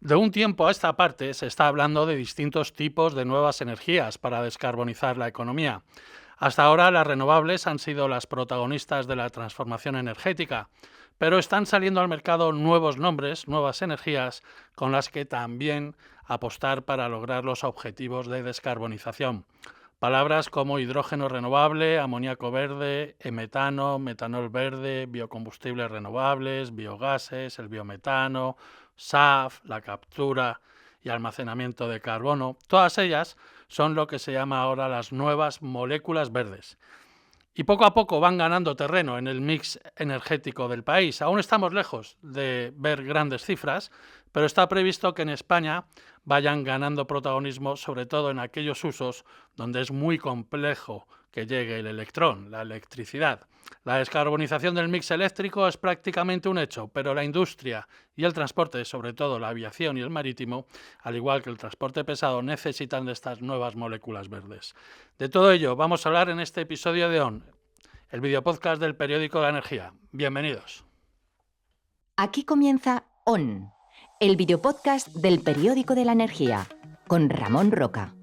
De un tiempo a esta parte se está hablando de distintos tipos de nuevas energías para descarbonizar la economía. Hasta ahora las renovables han sido las protagonistas de la transformación energética, pero están saliendo al mercado nuevos nombres, nuevas energías, con las que también apostar para lograr los objetivos de descarbonización. Palabras como hidrógeno renovable, amoníaco verde, metano, metanol verde, biocombustibles renovables, biogases, el biometano, SAF, la captura y almacenamiento de carbono, todas ellas son lo que se llama ahora las nuevas moléculas verdes. Y poco a poco van ganando terreno en el mix energético del país. Aún estamos lejos de ver grandes cifras, pero está previsto que en España vayan ganando protagonismo, sobre todo en aquellos usos donde es muy complejo que llegue el electrón, la electricidad. La descarbonización del mix eléctrico es prácticamente un hecho, pero la industria y el transporte, sobre todo la aviación y el marítimo, al igual que el transporte pesado, necesitan de estas nuevas moléculas verdes. De todo ello vamos a hablar en este episodio de ON, el videopodcast del Periódico de la Energía. Bienvenidos. Aquí comienza ON, el videopodcast del Periódico de la Energía, con Ramón Roca.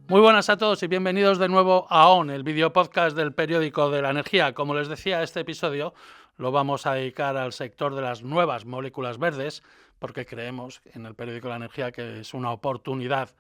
Muy buenas a todos y bienvenidos de nuevo a ON, el videopodcast del Periódico de la Energía. Como les decía, este episodio lo vamos a dedicar al sector de las nuevas moléculas verdes, porque creemos en el Periódico de la Energía que es una oportunidad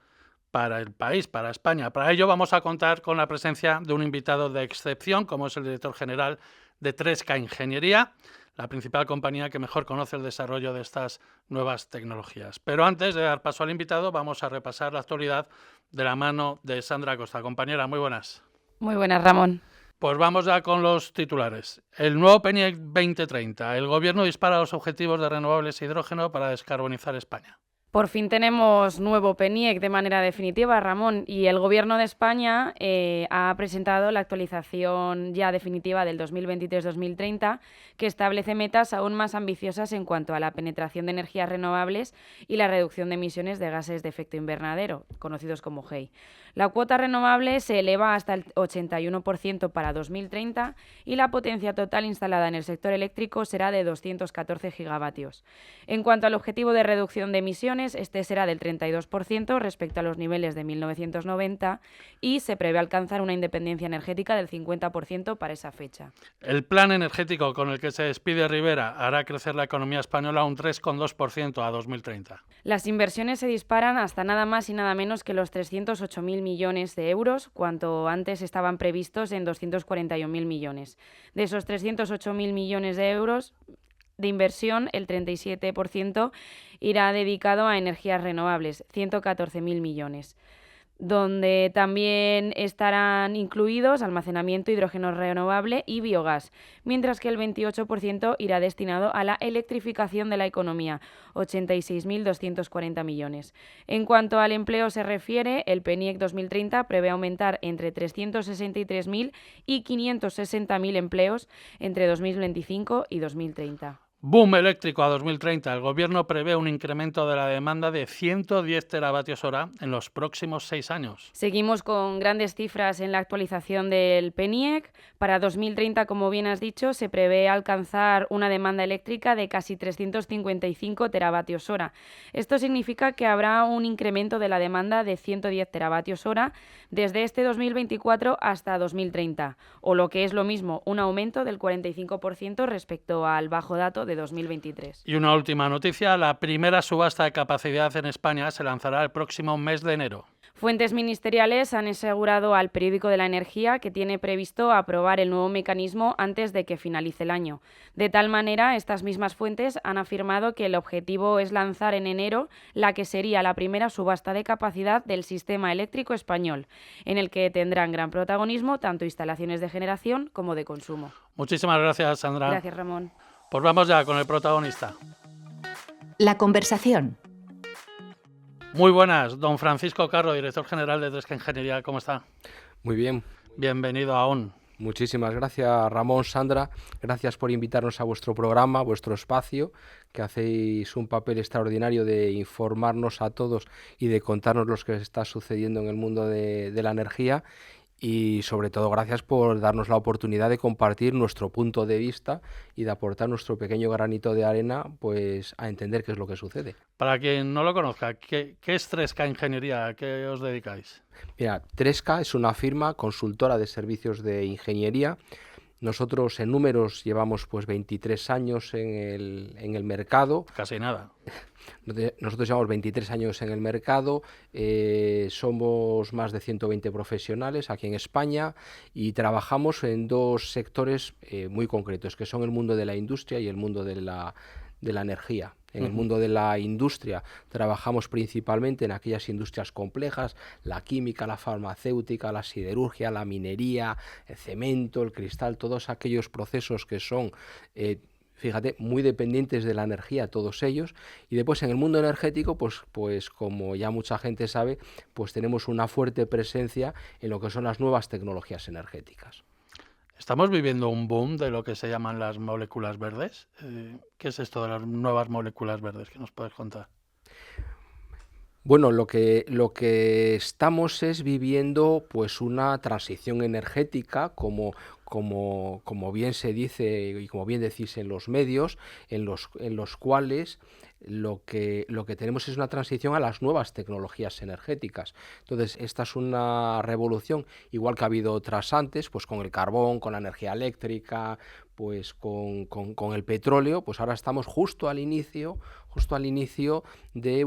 para el país, para España. Para ello vamos a contar con la presencia de un invitado de excepción, como es el director general de 3K Ingeniería, la principal compañía que mejor conoce el desarrollo de estas nuevas tecnologías. Pero antes de dar paso al invitado, vamos a repasar la actualidad de la mano de Sandra Costa. Compañera, muy buenas. Muy buenas, Ramón. Pues vamos ya con los titulares. El nuevo PNIEC 2030. El Gobierno dispara los objetivos de renovables e hidrógeno para descarbonizar España. Por fin tenemos nuevo PNIEC de manera definitiva, Ramón, y el Gobierno de España ha presentado la actualización ya definitiva del 2023-2030, que establece metas aún más ambiciosas en cuanto a la penetración de energías renovables y la reducción de emisiones de gases de efecto invernadero, conocidos como GEI. La cuota renovable se eleva hasta el 81% para 2030 y la potencia total instalada en el sector eléctrico será de 214 gigavatios. En cuanto al objetivo de reducción de emisiones, este será del 32% respecto a los niveles de 1990 y se prevé alcanzar una independencia energética del 50% para esa fecha. El plan energético con el que se despide Rivera hará crecer la economía española un 3,2% a 2030. Las inversiones se disparan hasta nada más y nada menos que los 308.000 millones de euros, cuanto antes estaban previstos en 241.000 millones. De esos 308.000 millones de euros de inversión, el 37% irá dedicado a energías renovables, 114.000 millones, donde también estarán incluidos almacenamiento, hidrógeno renovable y biogás, mientras que el 28% irá destinado a la electrificación de la economía, 86.240 millones. En cuanto al empleo se refiere, el PNIEC 2030 prevé aumentar entre 363.000 y 560.000 empleos entre 2025 y 2030. Boom eléctrico a 2030. El Gobierno prevé un incremento de la demanda de 110 teravatios hora en los próximos 6 años. Seguimos con grandes cifras en la actualización del PNIEC. Para 2030, como bien has dicho, se prevé alcanzar una demanda eléctrica de casi 355 teravatios hora. Esto significa que habrá un incremento de la demanda de 110 teravatios hora desde este 2024 hasta 2030, o lo que es lo mismo, un aumento del 45% respecto al bajo dato de 2023. Y una última noticia, la primera subasta de capacidad en España se lanzará el próximo mes de enero. Fuentes ministeriales han asegurado al Periódico de la Energía que tiene previsto aprobar el nuevo mecanismo antes de que finalice el año. De tal manera, estas mismas fuentes han afirmado que el objetivo es lanzar en enero la que sería la primera subasta de capacidad del sistema eléctrico español, en el que tendrán gran protagonismo tanto instalaciones de generación como de consumo. Muchísimas gracias, Sandra. Gracias, Ramón. Pues vamos ya con el protagonista. La conversación. Muy buenas, don Francisco Carro, director general de 3K Ingeniería. ¿Cómo está? Muy bien. Bienvenido a ON. Muchísimas gracias, Ramón, Sandra. Gracias por invitarnos a vuestro programa, a vuestro espacio, que hacéis un papel extraordinario de informarnos a todos y de contarnos lo que está sucediendo en el mundo de la energía. y sobre todo gracias por darnos la oportunidad de compartir nuestro punto de vista y de aportar nuestro pequeño granito de arena pues a entender qué es lo que sucede. Para quien no lo conozca, ¿qué es 3K Ingeniería? ¿A qué os dedicáis? Mira, 3K es una firma consultora de servicios de ingeniería. Nosotros en números llevamos pues 23 años en el mercado. Casi nada. Nosotros llevamos 23 años en el mercado, somos más de 120 profesionales aquí en España y trabajamos en dos sectores muy concretos, que son el mundo de la industria y el mundo de la energía. En el mundo de la industria trabajamos principalmente en aquellas industrias complejas, la química, la farmacéutica, la siderurgia, la minería, el cemento, el cristal, todos aquellos procesos que son fíjate, muy dependientes de la energía, todos ellos. Y después en el mundo energético, pues como ya mucha gente sabe, pues tenemos una fuerte presencia en lo que son las nuevas tecnologías energéticas. ¿Estamos viviendo un boom de lo que se llaman las moléculas verdes? ¿Qué es esto de las nuevas moléculas verdes? ¿Qué nos puedes contar? Bueno, lo que estamos es viviendo pues una transición energética, como bien se dice y como bien decís en los medios, en los cuales lo que tenemos es una transición a las nuevas tecnologías energéticas. Entonces, esta es una revolución, igual que ha habido otras antes, pues con el carbón, con la energía eléctrica, pues con el petróleo, pues ahora estamos justo al inicio de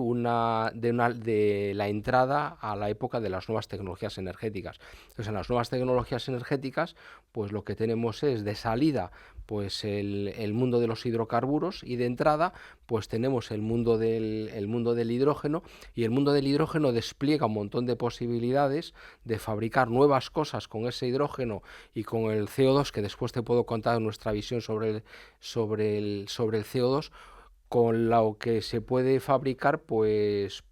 la entrada a la época de las nuevas tecnologías energéticas. Entonces, en las nuevas tecnologías energéticas, pues lo que tenemos es de salida pues el mundo de los hidrocarburos y de entrada pues tenemos el mundo del hidrógeno, y el mundo del hidrógeno despliega un montón de posibilidades de fabricar nuevas cosas con ese hidrógeno y con el CO2, que después te puedo contar nuestra visión sobre el CO2, con lo que se puede fabricar pues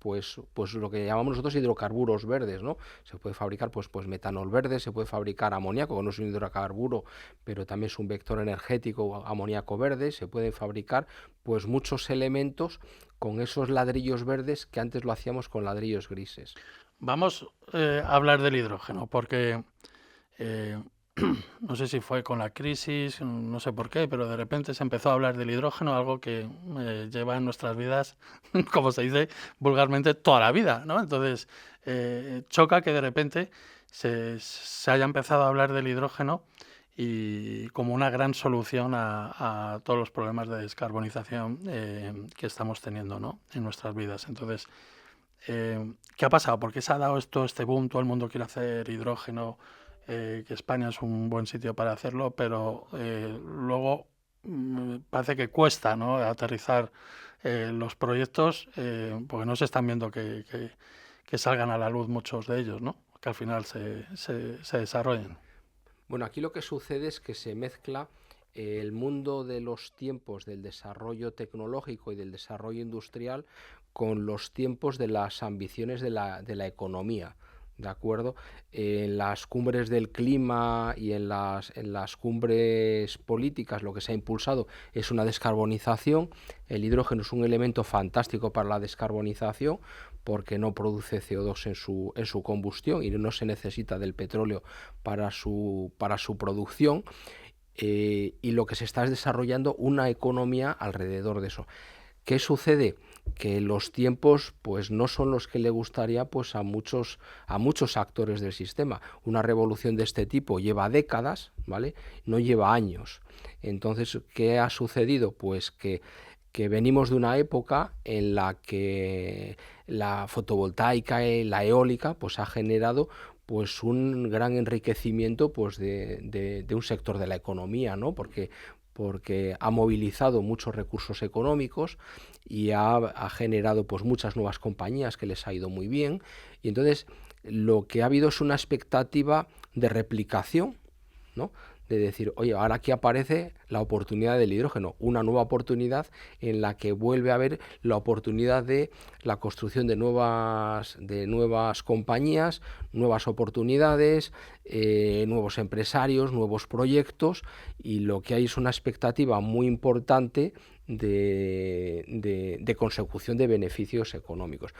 lo que llamamos nosotros hidrocarburos verdes, ¿no? Se puede fabricar pues metanol verde, se puede fabricar amoníaco, que no es un hidrocarburo, pero también es un vector energético, amoníaco verde. Se pueden fabricar pues muchos elementos con esos ladrillos verdes que antes lo hacíamos con ladrillos grises. Vamos a hablar del hidrógeno, porque no sé si fue con la crisis, no sé por qué, pero de repente se empezó a hablar del hidrógeno, algo que lleva en nuestras vidas, como se dice vulgarmente, toda la vida, ¿no? Entonces, choca que de repente se haya empezado a hablar del hidrógeno y como una gran solución a todos los problemas de descarbonización que estamos teniendo, ¿no?, en nuestras vidas. Entonces, ¿qué ha pasado? ¿Por qué se ha dado este boom? Todo el mundo quiere hacer hidrógeno. Que España es un buen sitio para hacerlo, pero luego parece que cuesta, ¿no?, aterrizar los proyectos, porque no se están viendo que salgan a la luz muchos de ellos, ¿no?, que al final se desarrollen. Bueno, aquí lo que sucede es que se mezcla el mundo de los tiempos del desarrollo tecnológico y del desarrollo industrial con los tiempos de las ambiciones de la economía. ¿De acuerdo? En las cumbres del clima y en las cumbres políticas lo que se ha impulsado es una descarbonización. El hidrógeno es un elemento fantástico para la descarbonización porque no produce CO2 en su combustión y no se necesita del petróleo para su producción. Y lo que se está es desarrollando una economía alrededor de eso. ¿Qué sucede? Que los tiempos pues no son los que le gustaría pues a muchos actores del sistema. Una revolución de este tipo lleva décadas, ¿vale? No lleva años. Entonces, ¿qué ha sucedido? Pues que venimos de una época en la que la fotovoltaica y la eólica pues ha generado pues un gran enriquecimiento pues de un sector de la economía, ¿no? Porque ha movilizado muchos recursos económicos y ha generado pues muchas nuevas compañías que les ha ido muy bien, y entonces lo que ha habido es una expectativa de replicación, ¿no?, de decir, oye, ahora aquí aparece la oportunidad del hidrógeno, una nueva oportunidad en la que vuelve a haber la oportunidad de la construcción de nuevas compañías, nuevas oportunidades, nuevos empresarios, nuevos proyectos, y lo que hay es una expectativa muy importante de consecución de beneficios económicos.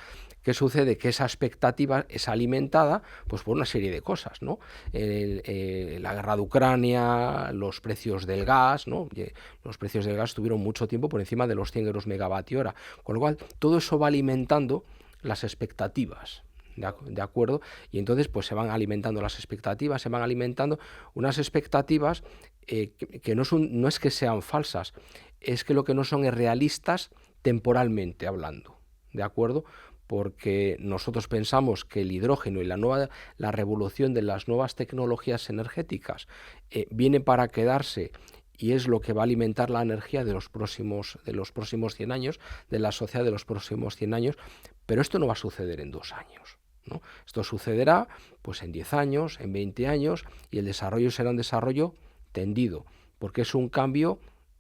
¿Qué sucede? Que esa expectativa es alimentada pues, por una serie de cosas, ¿no? La guerra de Ucrania, los precios del gas, ¿no? Los precios del gas estuvieron mucho tiempo por encima de los 100 euros megavatio hora, con lo cual todo eso va alimentando las expectativas. ¿De acuerdo? Y entonces pues se van alimentando las expectativas, se van alimentando unas expectativas que no es que sean falsas, es que lo que no son es realistas temporalmente hablando, ¿de acuerdo? Porque nosotros pensamos que el hidrógeno y la revolución de las nuevas tecnologías energéticas viene para quedarse y es lo que va a alimentar la energía de los próximos 100 años, de la sociedad de los próximos 100 años, pero esto no va a suceder en 2 años. ¿No? Esto sucederá pues en 10 años, en 20 años, y el desarrollo será un desarrollo tendido, porque es un cambio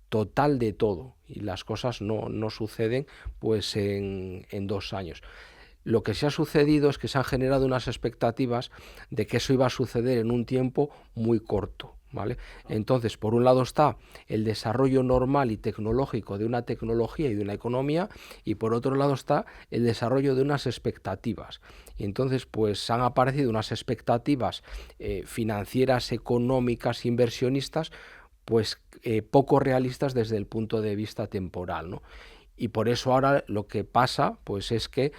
total de todo y las cosas no suceden pues en 2 años. Lo que sí ha sucedido es que se han generado unas expectativas de que eso iba a suceder en un tiempo muy corto, ¿vale? Entonces, por un lado está el desarrollo normal y tecnológico de una tecnología y de una economía, y por otro lado está el desarrollo de unas expectativas. Y entonces, pues han aparecido unas expectativas financieras, económicas, inversionistas, pues poco realistas desde el punto de vista temporal, ¿no? Y por eso ahora lo que pasa pues es que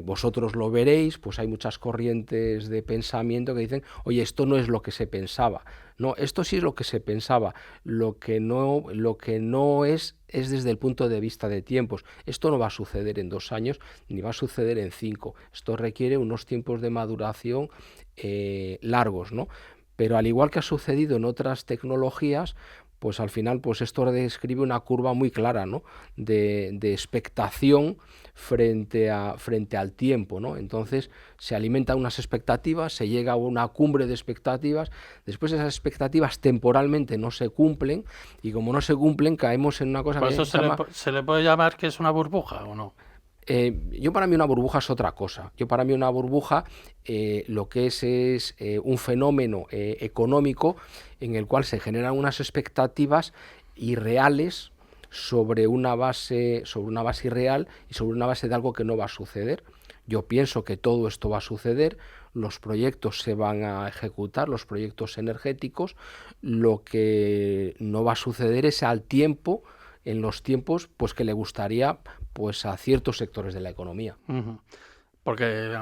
vosotros lo veréis, pues hay muchas corrientes de pensamiento que dicen, oye, esto no es lo que se pensaba. No, esto sí es lo que se pensaba. Lo que no es desde el punto de vista de tiempos. Esto no va a suceder en 2 años ni va a suceder en 5. Esto requiere unos tiempos de maduración largos, ¿no? Pero al igual que ha sucedido en otras tecnologías, pues al final pues esto describe una curva muy clara, ¿no? de expectación frente al tiempo, ¿no? Entonces se alimentan unas expectativas, se llega a una cumbre de expectativas, después esas expectativas temporalmente no se cumplen y como no se cumplen caemos en una cosa ¿Por que eso se llama... se le puede llamar que es una burbuja o no? Yo para mí una burbuja es otra cosa. Yo para mí una burbuja lo que es un fenómeno económico en el cual se generan unas expectativas irreales sobre una base irreal y sobre una base de algo que no va a suceder. Yo pienso que todo esto va a suceder, los proyectos se van a ejecutar, los proyectos energéticos, lo que no va a suceder es en los tiempos pues que le gustaría pues a ciertos sectores de la economía. Uh-huh. Porque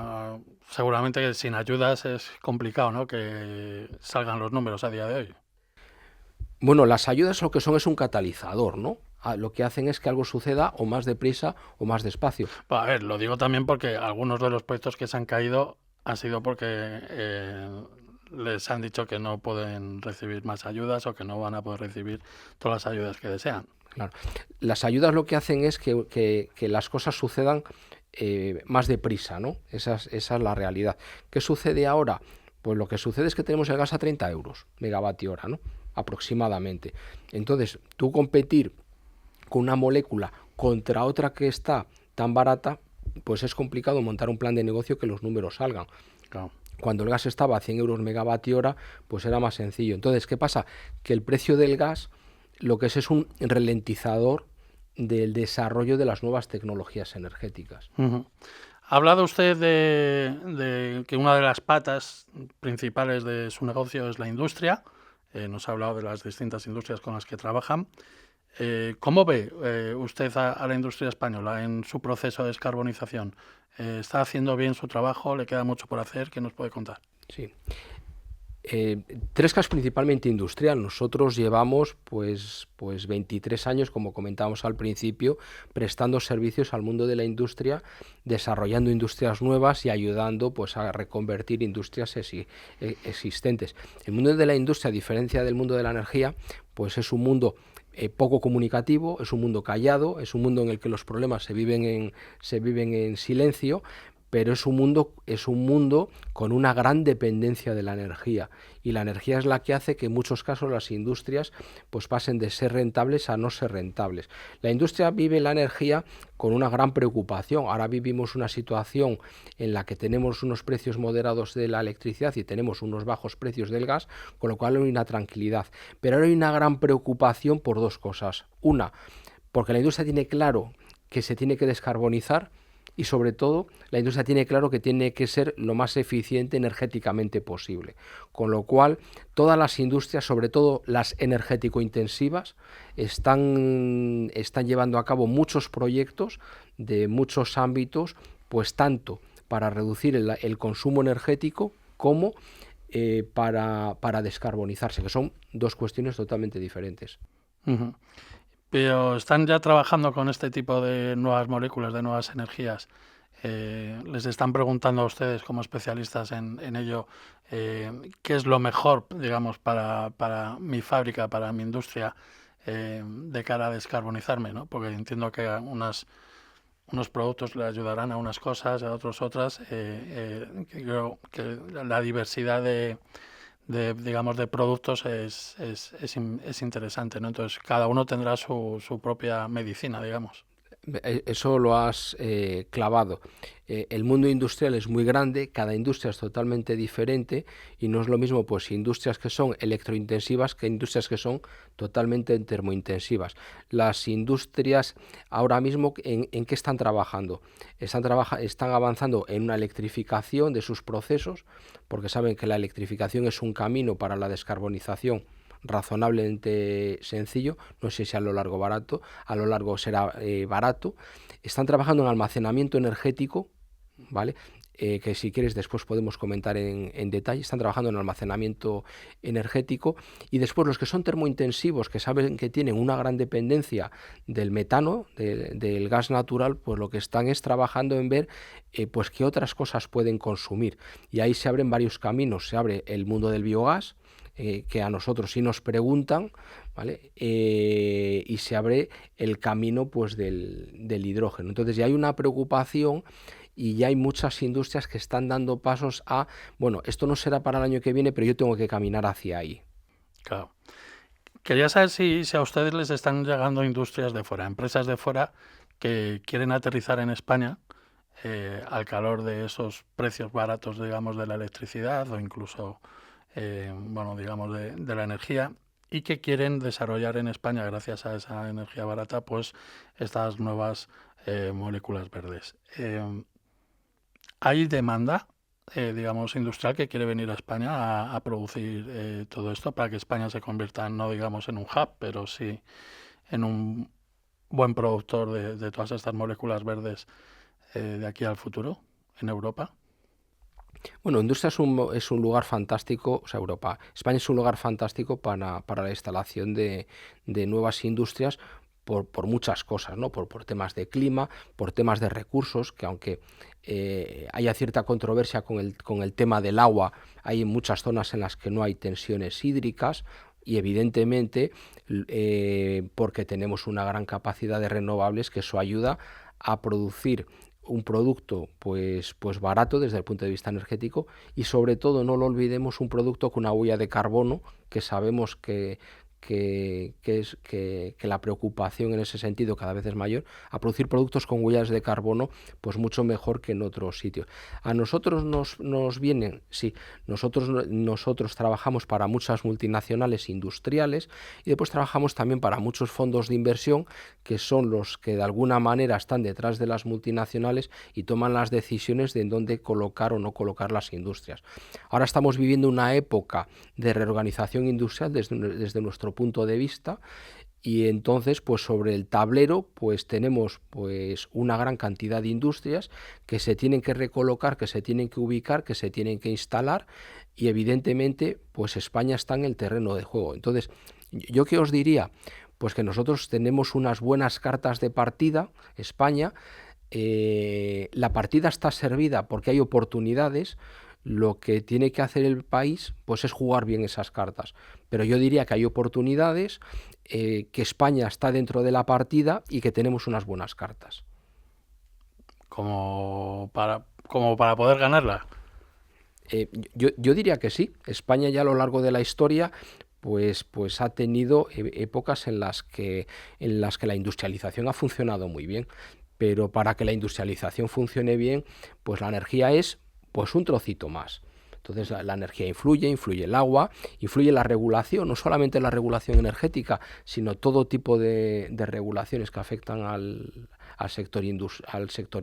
seguramente sin ayudas es complicado, ¿no? Que salgan los números a día de hoy. Bueno, las ayudas lo que son es un catalizador, ¿no? Lo que hacen es que algo suceda o más deprisa o más despacio. A ver, lo digo también porque algunos de los proyectos que se han caído han sido porque les han dicho que no pueden recibir más ayudas o que no van a poder recibir todas las ayudas que desean. Claro. Las ayudas lo que hacen es que las cosas sucedan más deprisa, ¿no? Esa es la realidad. ¿Qué sucede ahora? Pues lo que sucede es que tenemos el gas a 30 euros megavatio hora, ¿no? Aproximadamente. Entonces, tú competir con una molécula contra otra que está tan barata, pues es complicado montar un plan de negocio que los números salgan. Claro. Cuando el gas estaba a 100 euros megavatio hora, pues era más sencillo. Entonces, ¿qué pasa? Que el precio del gas lo que es un ralentizador del desarrollo de las nuevas tecnologías energéticas. Uh-huh. Ha hablado usted de que una de las patas principales de su negocio es la industria. Nos ha hablado de las distintas industrias con las que trabajan. ¿Cómo ve usted a la industria española en su proceso de descarbonización? ¿Está haciendo bien su trabajo? ¿Le queda mucho por hacer? ¿Qué nos puede contar? Sí. Tresca es principalmente industrial. Nosotros llevamos pues 23 años, como comentábamos al principio, prestando servicios al mundo de la industria, desarrollando industrias nuevas y ayudando pues a reconvertir industrias existentes. El mundo de la industria, a diferencia del mundo de la energía, pues es un mundo poco comunicativo, es un mundo callado, es un mundo en el que los problemas se viven en silencio, pero es un mundo con una gran dependencia de la energía, y la energía es la que hace que en muchos casos las industrias pues pasen de ser rentables a no ser rentables. La industria vive la energía con una gran preocupación. Ahora vivimos una situación en la que tenemos unos precios moderados de la electricidad y tenemos unos bajos precios del gas, con lo cual hay una tranquilidad. Pero ahora hay una gran preocupación por dos cosas. Una, porque la industria tiene claro que se tiene que descarbonizar, y sobre todo la industria tiene claro que tiene que ser lo más eficiente energéticamente posible. Con lo cual todas las industrias, sobre todo las energético-intensivas, están llevando a cabo muchos proyectos de muchos ámbitos, pues tanto para reducir el consumo energético como para descarbonizarse, que son dos cuestiones totalmente diferentes. Uh-huh. Pero están ya trabajando con este tipo de nuevas moléculas, de nuevas energías. Les están preguntando a ustedes como especialistas en ello qué es lo mejor, digamos, para mi fábrica, para mi industria, de cara a descarbonizarme, ¿no? Porque entiendo que unos productos le ayudarán a unas cosas, a otras. Que creo que la diversidad digamos, de productos es interesante, ¿no? Entonces, cada uno tendrá su propia medicina, digamos. Eso lo has clavado. El mundo industrial es muy grande, cada industria es totalmente diferente, y no es lo mismo pues industrias que son electrointensivas que industrias que son totalmente termointensivas. Las industrias ahora mismo, ¿en qué están trabajando? Están avanzando en una electrificación de sus procesos, porque saben que la electrificación es un camino para la descarbonización razonablemente sencillo. No sé si a lo largo será barato. Están trabajando en almacenamiento energético, ¿vale? Que si quieres después podemos comentar en detalle. Están trabajando en almacenamiento energético, y después los que son termointensivos, que saben que tienen una gran dependencia del metano, del gas natural, pues lo que están es trabajando en ver pues qué otras cosas pueden consumir, y ahí se abren varios caminos. Se abre el mundo del biogás, que a nosotros sí nos preguntan, ¿vale? Y se abre el camino pues del hidrógeno. Entonces ya hay una preocupación, y ya hay muchas industrias que están dando pasos a, bueno, esto no será para el año que viene, pero yo tengo que caminar hacia ahí. Claro. Quería saber si a ustedes les están llegando industrias de fuera, empresas de fuera que quieren aterrizar en España al calor de esos precios baratos, digamos, de la electricidad, o incluso bueno, digamos, de la energía, y que quieren desarrollar en España, gracias a esa energía barata, pues estas nuevas moléculas verdes. ¿Hay demanda, digamos, industrial que quiere venir a España a producir todo esto para que España se convierta, no digamos en un hub, pero sí en un buen productor de todas estas moléculas verdes de aquí al futuro en Europa? Bueno, industria es un lugar fantástico, o sea, España es un lugar fantástico para la instalación de nuevas industrias, por muchas cosas, ¿no? Por temas de clima, por temas de recursos, que aunque haya cierta controversia con el tema del agua, hay muchas zonas en las que no hay tensiones hídricas, y evidentemente porque tenemos una gran capacidad de renovables, que eso ayuda a producir un producto pues barato desde el punto de vista energético, y sobre todo, no lo olvidemos, un producto con una huella de carbono, que sabemos que la preocupación en ese sentido cada vez es mayor, a producir productos con huellas de carbono pues mucho mejor que en otros sitios. A nosotros nos vienen, sí, nosotros trabajamos para muchas multinacionales industriales, y después trabajamos también para muchos fondos de inversión, que son los que de alguna manera están detrás de las multinacionales y toman las decisiones de en dónde colocar o no colocar las industrias. Ahora estamos viviendo una época de reorganización industrial desde nuestro punto de vista, y entonces pues sobre el tablero pues tenemos pues una gran cantidad de industrias que se tienen que recolocar, que se tienen que ubicar, que se tienen que instalar, y evidentemente pues España está en el terreno de juego. Entonces, ¿yo qué os diría? Pues que nosotros tenemos unas buenas cartas de partida. España, la partida está servida porque hay oportunidades. Lo que tiene que hacer el país pues es jugar bien esas cartas, pero yo diría que hay oportunidades, que España está dentro de la partida y que tenemos unas buenas cartas. como para poder ganarla? Yo diría que sí. España ya a lo largo de la historia pues ha tenido épocas en las que la industrialización ha funcionado muy bien. Pero para que la industrialización funcione bien, pues la energía es pues un trocito más. Entonces la energía influye el agua, influye la regulación, no solamente la regulación energética, sino todo tipo de regulaciones que afectan al sector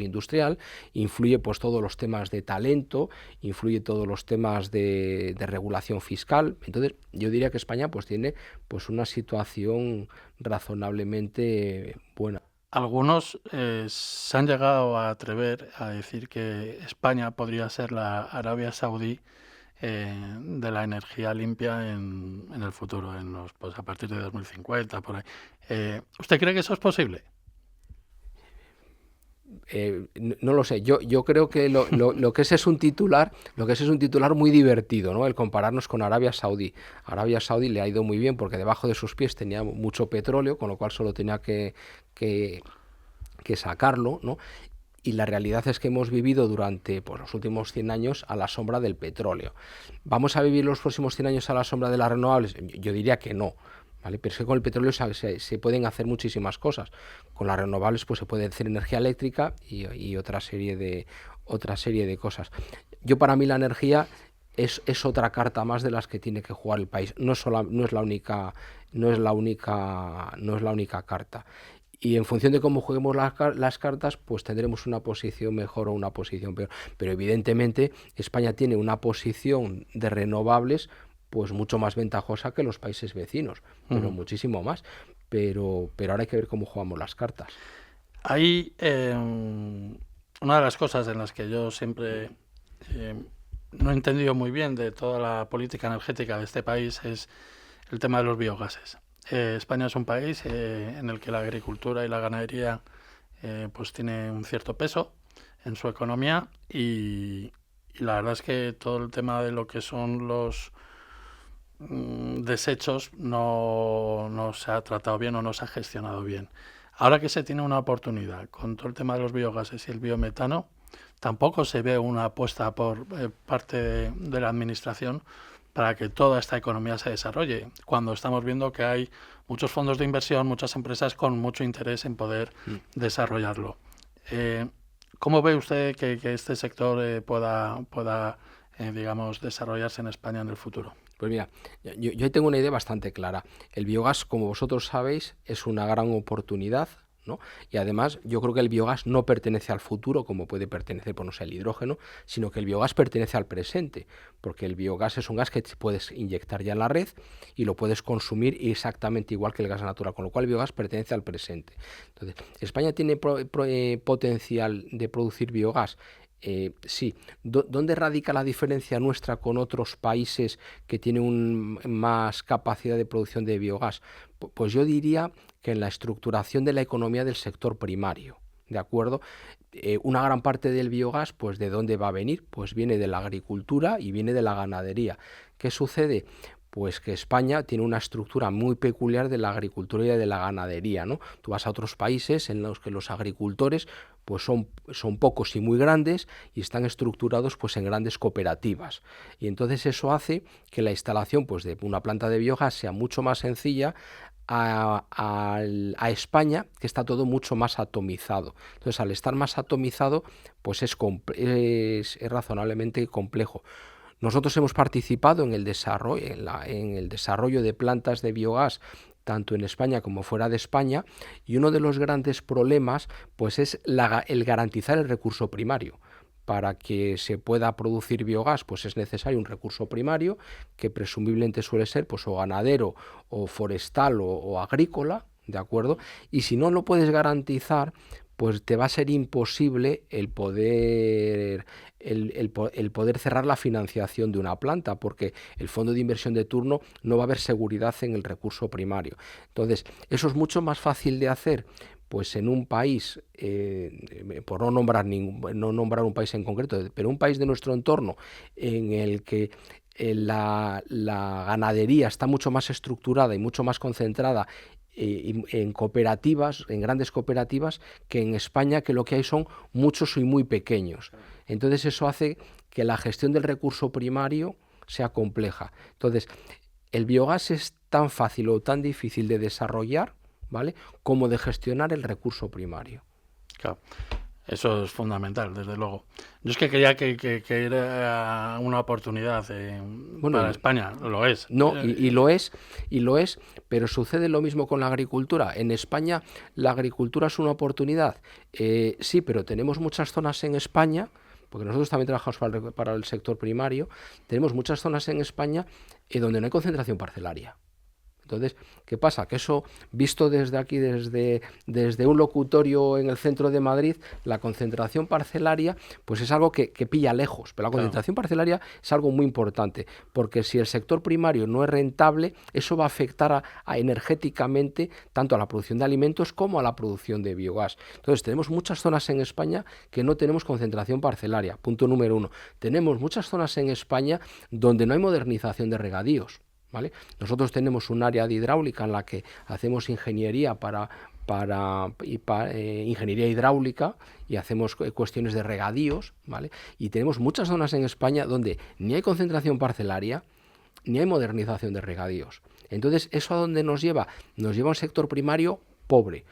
industrial, influye pues todos los temas de talento, influye todos los temas de regulación fiscal. Entonces yo diría que España pues tiene pues una situación razonablemente buena. Algunos se han llegado a atrever a decir que España podría ser la Arabia Saudí de la energía limpia en el futuro, pues a partir de 2050, por ahí. ¿Usted cree que eso es posible? No lo sé, yo creo que lo que ese es un titular, muy divertido, ¿no? El compararnos con Arabia Saudí. Arabia Saudí le ha ido muy bien porque debajo de sus pies tenía mucho petróleo, con lo cual solo tenía que sacarlo, ¿no? Y la realidad es que hemos vivido durante pues, los últimos 100 años a la sombra del petróleo. ¿Vamos a vivir los próximos 100 años a la sombra de las renovables? Yo diría que no. ¿Vale? Pero es que con el petróleo se pueden hacer muchísimas cosas. Con las renovables pues se puede hacer energía eléctrica y otra serie de cosas. Para mí la energía es otra carta más de las que tiene que jugar el país. No es la única carta. Y en función de cómo juguemos las cartas, pues tendremos una posición mejor o una posición peor. Pero evidentemente España tiene una posición de renovables pues mucho más ventajosa que los países vecinos, pero muchísimo más. Pero ahora hay que ver cómo jugamos las cartas. Hay una de las cosas en las que yo siempre no he entendido muy bien de toda la política energética de este país es el tema de los biogases. España es un país en el que la agricultura y la ganadería pues tiene un cierto peso en su economía y la verdad es que todo el tema de lo que son los desechos no se ha tratado bien o no se ha gestionado bien. Ahora que se tiene una oportunidad con todo el tema de los biogases y el biometano, tampoco se ve una apuesta por parte de la administración para que toda esta economía se desarrolle, cuando estamos viendo que hay muchos fondos de inversión, muchas empresas con mucho interés en poder desarrollarlo. ¿Cómo ve usted que este sector pueda digamos, desarrollarse en España en el futuro? Pues mira, yo tengo una idea bastante clara. El biogás, como vosotros sabéis, es una gran oportunidad, ¿no? Y además yo creo que el biogás no pertenece al futuro como puede pertenecer, pues no sé, el hidrógeno, sino que el biogás pertenece al presente, porque el biogás es un gas que puedes inyectar ya en la red y lo puedes consumir exactamente igual que el gas natural, con lo cual el biogás pertenece al presente. Entonces, ¿España tiene potencial de producir biogás? Sí. ¿Dónde radica la diferencia nuestra con otros países que tienen más capacidad de producción de biogás? Pues yo diría que en la estructuración de la economía del sector primario, ¿de acuerdo? Una gran parte del biogás, pues ¿de dónde va a venir? Pues viene de la agricultura y viene de la ganadería. ¿Qué sucede? Pues que España tiene una estructura muy peculiar de la agricultura y de la ganadería, ¿no? Tú vas a otros países en los que los agricultores pues son pocos y muy grandes y están estructurados pues en grandes cooperativas. Y entonces eso hace que la instalación pues de una planta de biogás sea mucho más sencilla a España, que está todo mucho más atomizado. Entonces, al estar más atomizado, pues es razonablemente complejo. Nosotros hemos participado en el desarrollo de plantas de biogás tanto en España como fuera de España, y uno de los grandes problemas pues es el garantizar el recurso primario. Para que se pueda producir biogás, pues es necesario un recurso primario, que presumiblemente suele ser pues o ganadero, o forestal, o agrícola, ¿de acuerdo? Y si no lo puedes garantizar, pues te va a ser imposible el poder cerrar la financiación de una planta, porque el fondo de inversión de turno no va a haber seguridad en el recurso primario. Entonces, eso es mucho más fácil de hacer pues en un país, por no nombrar un país en concreto, pero un país de nuestro entorno en el que la ganadería está mucho más estructurada y mucho más concentrada en cooperativas, en grandes cooperativas, que en España que lo que hay son muchos y muy pequeños. Entonces eso hace que la gestión del recurso primario sea compleja. Entonces, el biogás es tan fácil o tan difícil de desarrollar, ¿vale?, como de gestionar el recurso primario. Claro. Eso es fundamental, desde luego. Yo es que creía que era una oportunidad para España, lo es. No, y lo es, pero sucede lo mismo con la agricultura. En España la agricultura es una oportunidad, sí, pero tenemos muchas zonas en España, porque nosotros también trabajamos para el sector primario, tenemos muchas zonas en España donde no hay concentración parcelaria. Entonces, ¿qué pasa? Que eso, visto desde aquí, desde un locutorio en el centro de Madrid, la concentración parcelaria pues es algo que pilla lejos, pero la concentración parcelaria es algo muy importante, porque si el sector primario no es rentable, eso va a afectar energéticamente tanto a la producción de alimentos como a la producción de biogás. Entonces, tenemos muchas zonas en España que no tenemos concentración parcelaria, punto número 1. Tenemos muchas zonas en España donde no hay modernización de regadíos, ¿vale? Nosotros tenemos un área de hidráulica en la que hacemos ingeniería ingeniería hidráulica y hacemos cuestiones de regadíos, ¿vale? Y tenemos muchas zonas en España donde ni hay concentración parcelaria ni hay modernización de regadíos. Entonces, ¿eso a dónde nos lleva? Nos lleva a un sector primario pobre.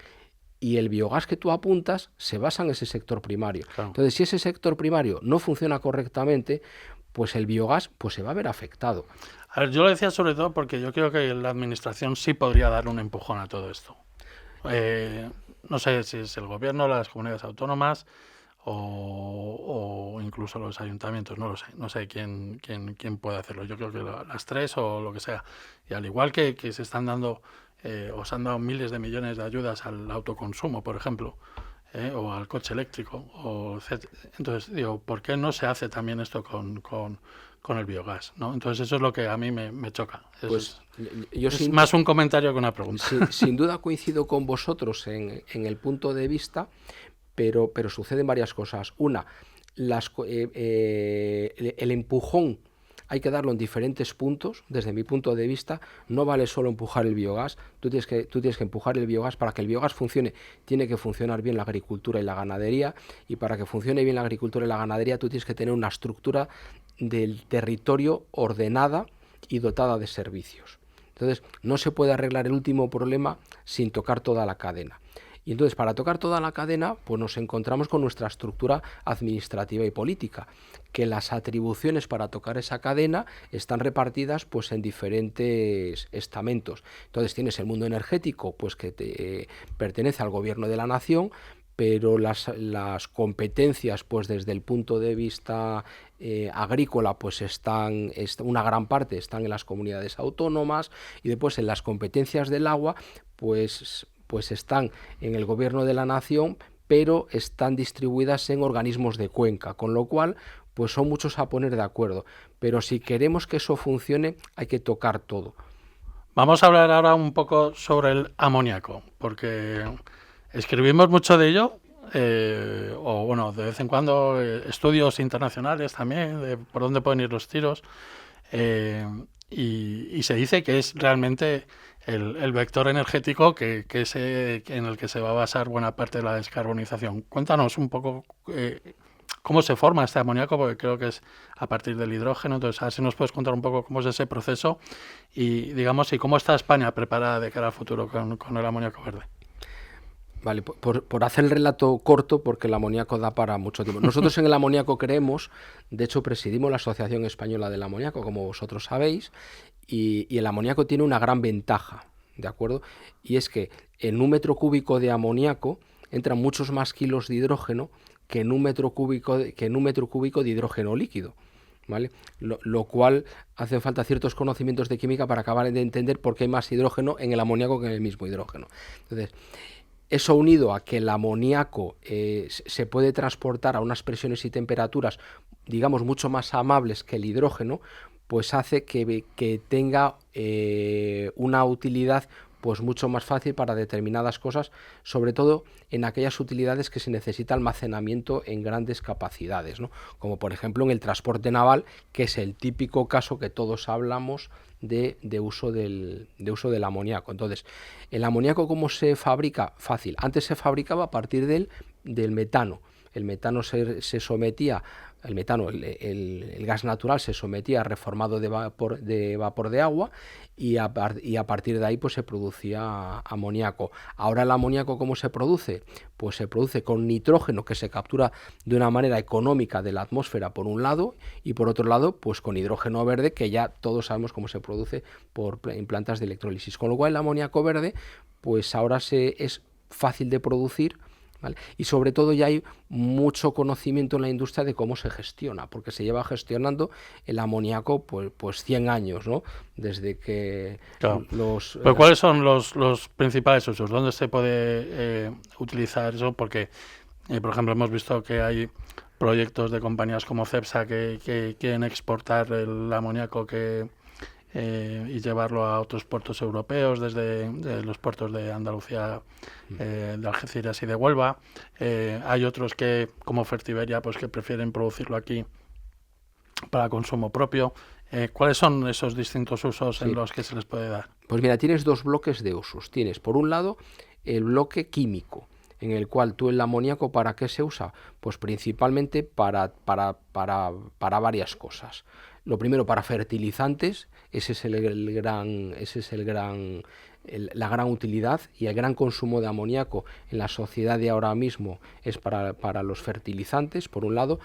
Y el biogás que tú apuntas se basa en ese sector primario. Claro. Entonces, si ese sector primario no funciona correctamente, pues el biogás pues se va a ver afectado. A ver, yo lo decía sobre todo porque yo creo que la administración sí podría dar un empujón a todo esto. No sé si es el gobierno, las comunidades autónomas o incluso los ayuntamientos, no lo sé. No sé quién puede hacerlo. Yo creo que las tres o lo que sea. Y al igual que se están dando o se han dado miles de millones de ayudas al autoconsumo, por ejemplo, o al coche eléctrico, entonces digo, ¿por qué no se hace también esto con el biogás, ¿no? Entonces eso es lo que a mí me choca. Es más un comentario que una pregunta. Sin duda coincido con vosotros en el punto de vista, pero suceden varias cosas. Una, el empujón hay que darlo en diferentes puntos. Desde mi punto de vista, no vale solo empujar el biogás. Tú tienes que empujar el biogás. Para que el biogás funcione, tiene que funcionar bien la agricultura y la ganadería. Y para que funcione bien la agricultura y la ganadería, tú tienes que tener una estructura del territorio ordenada y dotada de servicios. Entonces, no se puede arreglar el último problema sin tocar toda la cadena. Y entonces, para tocar toda la cadena, pues nos encontramos con nuestra estructura administrativa y política, que las atribuciones para tocar esa cadena están repartidas pues en diferentes estamentos. Entonces tienes el mundo energético, pues que pertenece al gobierno de la nación, pero las competencias, pues desde el punto de vista agrícola, pues una gran parte están en las comunidades autónomas, y después en las competencias del agua, pues están en el gobierno de la nación, pero están distribuidas en organismos de cuenca, con lo cual pues son muchos a poner de acuerdo. Pero si queremos que eso funcione, hay que tocar todo. Vamos a hablar ahora un poco sobre el amoníaco, porque escribimos mucho de ello, o bueno, de vez en cuando estudios internacionales también, de por dónde pueden ir los tiros, y se dice que es realmente el vector energético que en el que se va a basar buena parte de la descarbonización. Cuéntanos un poco cómo se forma este amoníaco, porque creo que es a partir del hidrógeno. Entonces, a ver si nos puedes contar un poco cómo es ese proceso y, digamos, y cómo está España preparada de cara al futuro con el amoníaco verde. Vale, por hacer el relato corto, porque el amoníaco da para mucho tiempo. Nosotros en el amoníaco creemos, de hecho presidimos la Asociación Española del Amoníaco, como vosotros sabéis, y el amoníaco tiene una gran ventaja, ¿de acuerdo? Y es que en un metro cúbico de amoníaco entran muchos más kilos de hidrógeno que en un metro cúbico de hidrógeno líquido, ¿vale? Lo cual hacen falta ciertos conocimientos de química para acabar de entender por qué hay más hidrógeno en el amoníaco que en el mismo hidrógeno. Entonces, eso unido a que el amoníaco se puede transportar a unas presiones y temperaturas, digamos, mucho más amables que el hidrógeno, pues hace que tenga una utilidad pues mucho más fácil para determinadas cosas, sobre todo en aquellas utilidades que se necesita almacenamiento en grandes capacidades, ¿no? Como por ejemplo en el transporte naval, que es el típico caso que todos hablamos de uso del amoníaco. Entonces, el amoníaco, ¿cómo se fabrica? Fácil. Antes se fabricaba a partir del metano. El metano se sometía, el gas natural se sometía a reformado de vapor de agua y a partir de ahí pues se producía amoníaco. Ahora el amoníaco, ¿cómo se produce? Pues se produce con nitrógeno, que se captura de una manera económica de la atmósfera por un lado, y por otro lado pues con hidrógeno verde, que ya todos sabemos cómo se produce en plantas de electrólisis. Con lo cual el amoníaco verde pues ahora es fácil de producir, ¿vale? Y sobre todo ya hay mucho conocimiento en la industria de cómo se gestiona, porque se lleva gestionando el amoníaco pues 100 años, ¿no? Desde que claro. Pero ¿cuáles son los principales usos? ¿Dónde se puede utilizar eso? Porque, por ejemplo, hemos visto que hay proyectos de compañías como Cepsa que quieren exportar el amoníaco y llevarlo a otros puertos europeos, desde los puertos de Andalucía, de Algeciras y de Huelva. Hay otros que, como Fertiberia, pues que prefieren producirlo aquí para consumo propio. ¿Cuáles son esos distintos usos en los que se les puede dar? Pues mira, tienes dos bloques de usos. Tienes, por un lado, el bloque químico, en el cual tú el amoníaco, ¿para qué se usa? Pues principalmente para varias cosas. Lo primero, para fertilizantes. Esa es la gran utilidad, y el gran consumo de amoníaco en la sociedad de ahora mismo es para los fertilizantes, por un lado.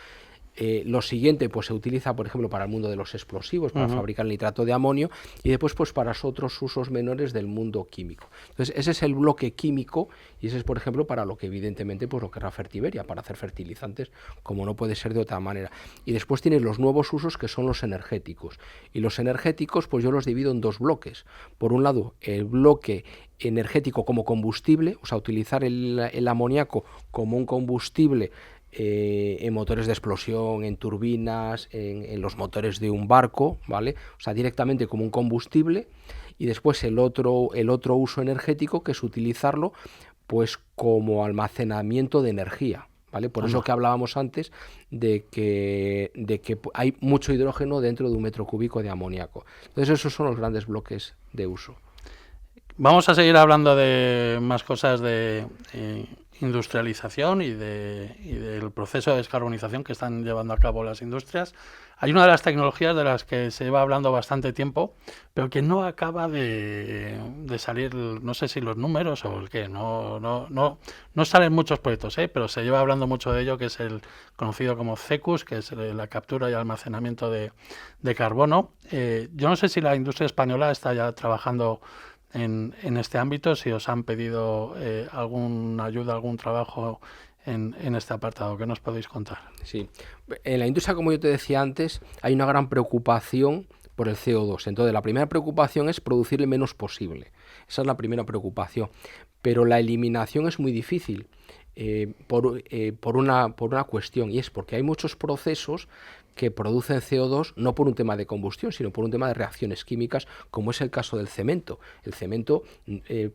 Lo siguiente, pues se utiliza, por ejemplo, para el mundo de los explosivos, para fabricar nitrato de amonio, y después pues para otros usos menores del mundo químico. Entonces ese es el bloque químico, y ese es, por ejemplo, para lo que evidentemente pues lo querrá Fertiberia, para hacer fertilizantes, como no puede ser de otra manera. Y después tienes los nuevos usos, que son los energéticos, y los energéticos pues yo los divido en dos bloques. Por un lado, el bloque energético como combustible, o sea, utilizar el amoníaco como un combustible en motores de explosión, en turbinas, en los motores de un barco, ¿vale? O sea, directamente como un combustible. Y después el otro uso energético, que es utilizarlo pues como almacenamiento de energía, ¿vale? Por eso que hablábamos antes de que hay mucho hidrógeno dentro de un metro cúbico de amoníaco. Entonces esos son los grandes bloques de uso. Vamos a seguir hablando de más cosas de industrialización y del proceso de descarbonización que están llevando a cabo las industrias. Hay una de las tecnologías de las que se lleva hablando bastante tiempo, pero que no acaba de salir, no sé si los números o el qué, no salen muchos proyectos, pero se lleva hablando mucho de ello, que es el conocido como CECUS, que es la captura y almacenamiento de carbono. Yo no sé si la industria española está ya trabajando en este ámbito, si os han pedido alguna ayuda, algún trabajo en este apartado. ¿Qué nos podéis contar? Sí, en la industria, como yo te decía antes, hay una gran preocupación por el CO2. Entonces, la primera preocupación es producir el menos posible. Esa es la primera preocupación. Pero la eliminación es muy difícil por una cuestión, y es porque hay muchos procesos que producen CO2 no por un tema de combustión, sino por un tema de reacciones químicas, como es el caso del cemento. El cemento,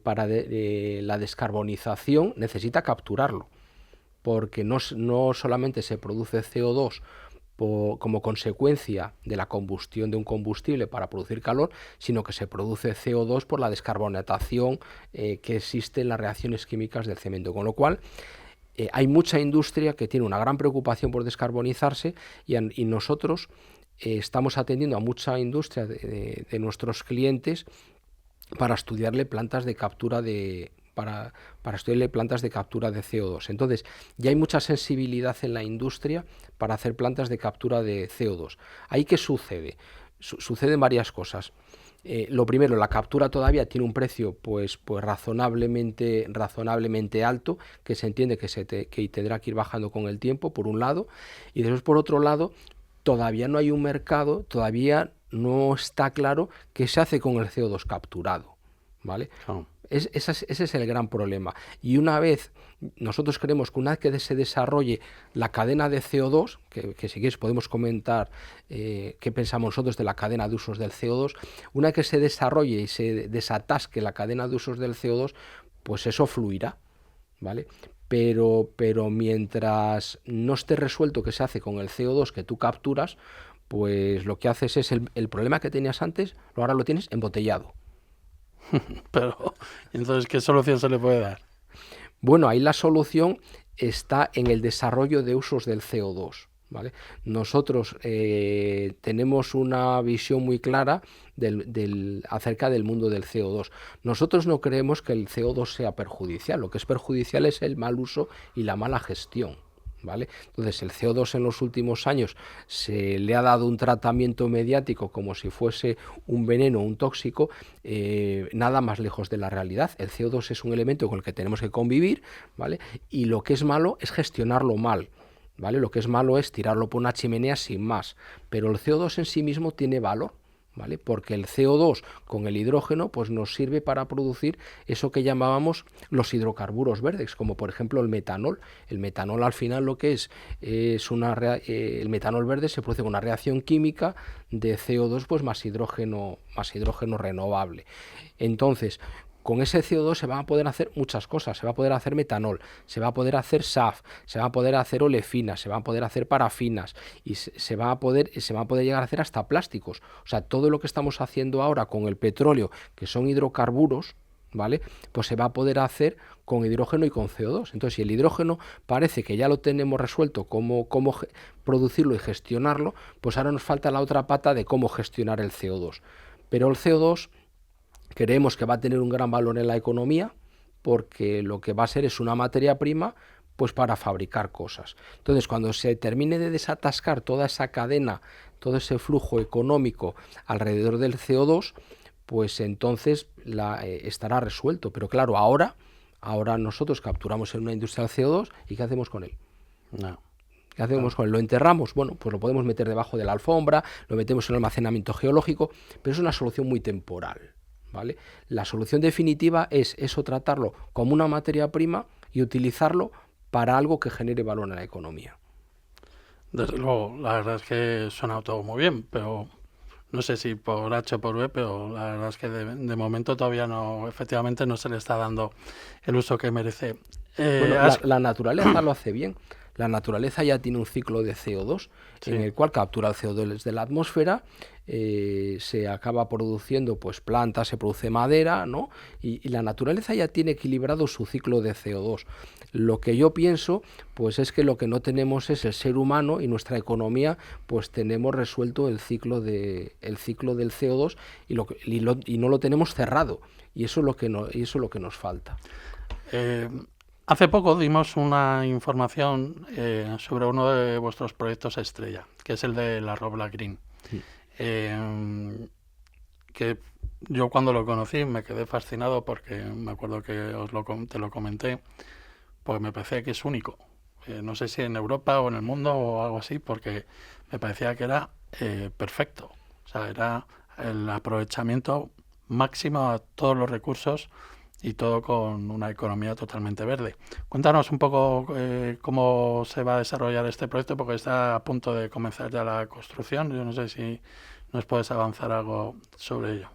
para la descarbonización, necesita capturarlo, porque no solamente se produce CO2 como consecuencia de la combustión de un combustible para producir calor, sino que se produce CO2 por la descarbonatación que existe en las reacciones químicas del cemento. Con lo cual, hay mucha industria que tiene una gran preocupación por descarbonizarse, y nosotros estamos atendiendo a mucha industria de nuestros clientes para estudiarle plantas de captura para estudiarle plantas de captura de CO2. Entonces, ya hay mucha sensibilidad en la industria para hacer plantas de captura de CO2. ¿Ahí qué sucede? Suceden varias cosas. Lo primero, la captura todavía tiene un precio pues razonablemente alto, que se entiende que tendrá que ir bajando con el tiempo, por un lado, y después, por otro lado, todavía no hay un mercado, todavía no está claro qué se hace con el CO2 capturado, ¿vale? Ese es el gran problema. Y nosotros creemos que una vez que se desarrolle la cadena de CO2, que si quieres podemos comentar qué pensamos nosotros de la cadena de usos del CO2, una vez que se desarrolle y se desatasque la cadena de usos del CO2, pues eso fluirá, ¿vale? Pero mientras no esté resuelto qué se hace con el CO2 que tú capturas, pues lo que haces es el problema que tenías antes, ahora lo tienes embotellado. Pero, entonces, ¿qué solución se le puede dar? Bueno, ahí la solución está en el desarrollo de usos del CO2, ¿vale? Nosotros tenemos una visión muy clara acerca del mundo del CO2. Nosotros no creemos que el CO2 sea perjudicial, lo que es perjudicial es el mal uso y la mala gestión, ¿vale? Entonces el CO2 en los últimos años se le ha dado un tratamiento mediático como si fuese un veneno, un tóxico, nada más lejos de la realidad. El CO2 es un elemento con el que tenemos que convivir, ¿vale? Y lo que es malo es gestionarlo mal, ¿vale? Lo que es malo es tirarlo por una chimenea sin más, pero el CO2 en sí mismo tiene valor, ¿vale? Porque el CO2 con el hidrógeno pues nos sirve para producir eso que llamábamos los hidrocarburos verdes, como por ejemplo el metanol. El metanol al final lo que es el metanol verde se produce con una reacción química de CO2 pues más hidrógeno renovable. Entonces, con ese CO2 se van a poder hacer muchas cosas, se va a poder hacer metanol, se va a poder hacer SAF, se va a poder hacer olefinas, se van a poder hacer parafinas y se va a poder llegar a hacer hasta plásticos. O sea, todo lo que estamos haciendo ahora con el petróleo, que son hidrocarburos, ¿vale? Pues se va a poder hacer con hidrógeno y con CO2. Entonces, si el hidrógeno parece que ya lo tenemos resuelto, cómo producirlo y gestionarlo, pues ahora nos falta la otra pata de cómo gestionar el CO2. Pero el CO2 creemos que va a tener un gran valor en la economía porque lo que va a ser es una materia prima pues para fabricar cosas. Entonces, cuando se termine de desatascar toda esa cadena, todo ese flujo económico alrededor del CO2, pues entonces estará resuelto. Pero claro, ahora nosotros capturamos en una industria el CO2 y ¿qué hacemos con él? No. ¿Qué hacemos con él? ¿Lo enterramos? Bueno, pues lo podemos meter debajo de la alfombra, lo metemos en el almacenamiento geológico, pero es una solución muy temporal, ¿vale? La solución definitiva es eso, tratarlo como una materia prima y utilizarlo para algo que genere valor en la economía. Desde luego, la verdad es que suena todo muy bien, pero no sé si por H o por B, pero la verdad es que de momento todavía no, efectivamente no se le está dando el uso que merece. Bueno, la naturaleza lo hace bien. La naturaleza ya tiene un ciclo de CO2 en el cual captura el CO2 de la atmósfera, se acaba produciendo pues plantas, se produce madera, ¿no? Y la naturaleza ya tiene equilibrado su ciclo de CO2. Lo que yo pienso pues es que lo que no tenemos es el ser humano y nuestra economía pues tenemos resuelto el ciclo del CO2 y no lo tenemos cerrado, y eso es lo que nos falta. Hace poco dimos una información sobre uno de vuestros proyectos estrella, que es el de la Robla Green. Sí. Que yo cuando lo conocí me quedé fascinado porque me acuerdo que te lo comenté, porque me parecía que es único. No sé si en Europa o en el mundo o algo así, porque me parecía que era perfecto. O sea, era el aprovechamiento máximo a todos los recursos y todo con una economía totalmente verde. Cuéntanos un poco cómo se va a desarrollar este proyecto, porque está a punto de comenzar ya la construcción. Yo no sé si nos puedes avanzar algo sobre ello.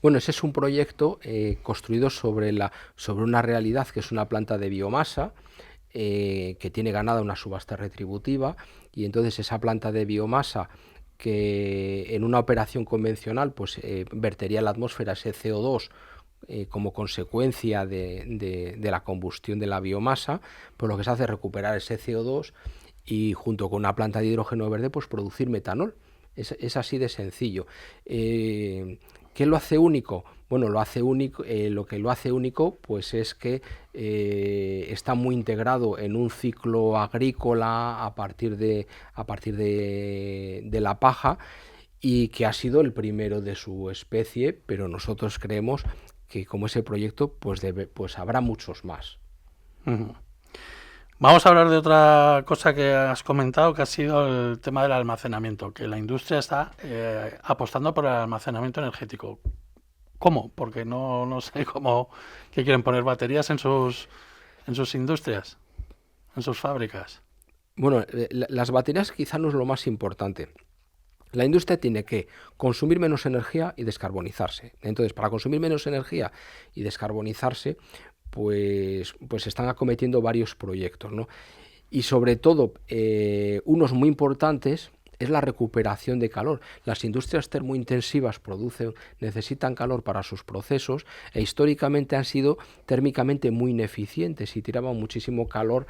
Bueno, ese es un proyecto construido sobre una realidad que es una planta de biomasa que tiene ganada una subasta retributiva, y entonces esa planta de biomasa que en una operación convencional pues vertería en la atmósfera ese CO2 como consecuencia de la combustión de la biomasa, pues lo que se hace es recuperar ese CO2 y junto con una planta de hidrógeno verde pues producir metanol. Es así de sencillo. ¿Qué lo hace único? Bueno, lo que lo hace único pues es que está muy integrado en un ciclo agrícola a partir de la paja, y que ha sido el primero de su especie, pero nosotros creemos que como ese proyecto pues habrá muchos más. Uh-huh. Vamos a hablar de otra cosa que has comentado, que ha sido el tema del almacenamiento, que la industria está apostando por el almacenamiento energético. ¿Cómo? Porque no sé cómo que quieren poner baterías en sus industrias, en sus fábricas. Bueno, las baterías quizá no es lo más importante. La industria tiene que consumir menos energía y descarbonizarse. Entonces, para consumir menos energía y descarbonizarse, pues están acometiendo varios proyectos, ¿no? Y sobre todo, unos muy importantes es la recuperación de calor. Las industrias termointensivas necesitan calor para sus procesos e históricamente han sido térmicamente muy ineficientes y tiraban muchísimo calor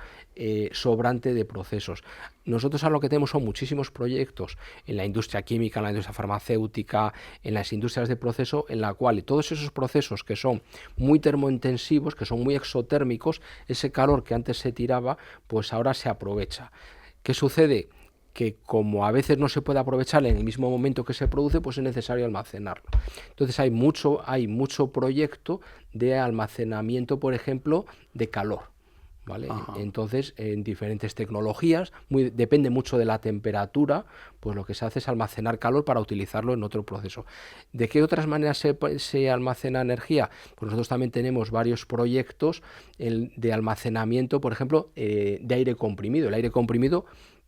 sobrante de procesos. Nosotros ahora lo que tenemos son muchísimos proyectos en la industria química, en la industria farmacéutica, en las industrias de proceso, en la cual todos esos procesos que son muy termointensivos, que son muy exotérmicos, ese calor que antes se tiraba, pues ahora se aprovecha. ¿Qué sucede? Que como a veces no se puede aprovechar en el mismo momento que se produce, pues es necesario almacenarlo. Entonces hay mucho proyecto de almacenamiento, por ejemplo, de calor, ¿vale? Entonces, en diferentes tecnologías, depende mucho de la temperatura, pues lo que se hace es almacenar calor para utilizarlo en otro proceso. ¿De qué otras maneras se almacena energía? Pues nosotros también tenemos varios proyectos de almacenamiento, por ejemplo, de aire comprimido. El aire comprimido,